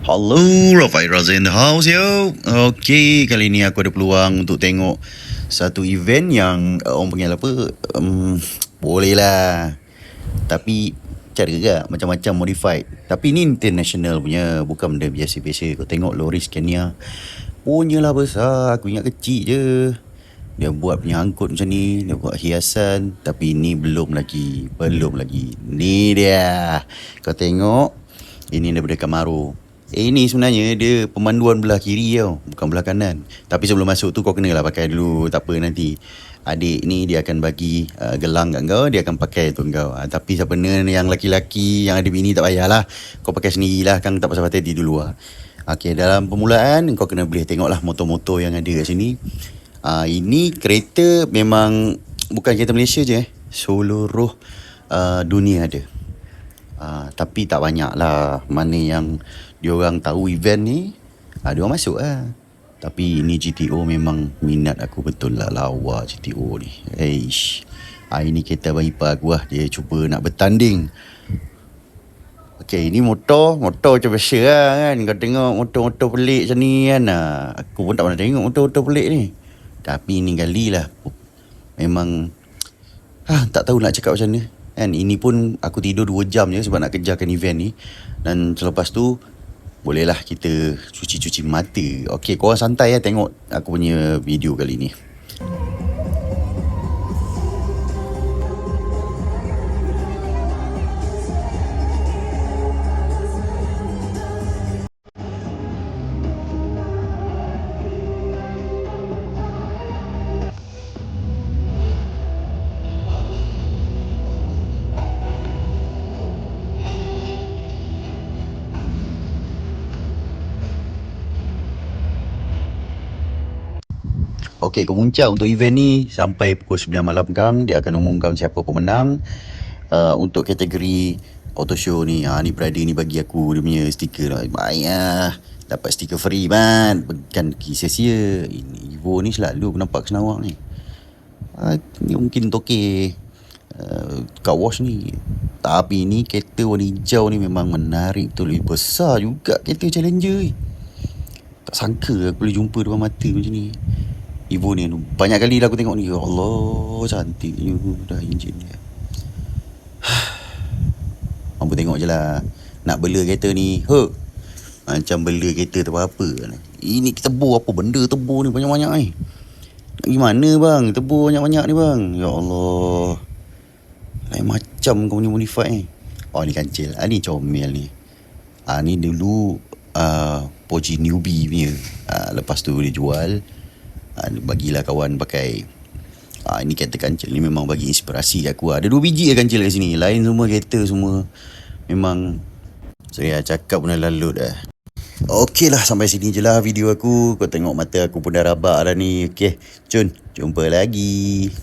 Hello, Rafael Raza in the house, yo. Okay, kali ni aku ada peluang untuk tengok satu event yang orang panggil apa, boleh lah. Tapi cara juga macam-macam modified. Tapi ni international punya, bukan benda biasa-biasa. Kau tengok Loris Kenya punya lah besar, aku ingat kecil je. Dia buat punya angkut macam ni, dia buat hiasan. Tapi ni belum lagi. Ni dia. Kau tengok, ini daripada Camaro. Ini sebenarnya dia pemanduan belah kiri tau, bukan belah kanan. Tapi sebelum masuk tu kau kenalah pakai dulu, tak apa nanti adik ni dia akan bagi gelang kat kau, dia akan pakai tu kau. Tapi siapa yang laki-laki yang ada bini tak payahlah, kau pakai sendirilah kan, tak pasal hati dulu lah. Okey, dalam permulaan kau kena boleh tengoklah motor-motor yang ada kat sini. Ini kereta memang bukan kereta Malaysia je, seluruh dunia ada. Tapi tak banyak lah mana yang diorang tahu event ni, diorang masuk lah. Tapi ni GTO memang minat aku betul lah, lawa GTO ni. Ini kereta abang ipar aku lah, dia cuba nak bertanding. Okay, ini motor macam biasa lah kan. Kau tengok motor-motor pelik macam ni kan. Aku pun tak pernah tengok motor-motor pelik ni. Tapi ni kali lah memang tak tahu nak cakap macam mana kan. Ini pun aku tidur 2 jam je sebab nak kejarkan event ni. Dan selepas tu bolehlah kita cuci-cuci mata. Okey, korang santai lah tengok aku punya video kali ni. Okey, kemuncak untuk event ni sampai pukul 9 malam kang. Dia akan umumkan siapa pemenang. Untuk kategori auto show ni, ni brother ni bagi aku dia punya stiker lah. Baik lah, dapat stiker free man. Bukan sia-sia. Ini Evo ni selalu aku nampak Senawang ni. Ni mungkin toke car wash ni. Tapi ni kereta warna hijau ni memang menarik betul. Besar juga kereta Challenger ni. Tak sangka aku boleh jumpa depan mata macam ni. Evo ni banyak kali lah aku tengok ni. Ya Allah, cantiknya dah enjin dia. Mampu tengok je lah. Nak bela kereta ni, macam bela kereta tu apa. Ini tebur apa benda tebur ni banyak-banyak ni. Nak gimana bang, tebur banyak-banyak ni bang. Ya Allah, lain macam kau punya modify ni. Ni kancil. Ni comel ni. Ni dulu Poji newbie punya. Lepas tu dia jual, bagilah kawan pakai. Ini kereta kancil ni memang bagi inspirasi aku. Ada 2 biji kancil kat sini. Lain semua kereta semua memang saya cakap pun dah lalut dah. Okey lah, sampai sini je lah video aku. Kau tengok mata aku pun dah rabak dah ni. Okey, jumpa lagi.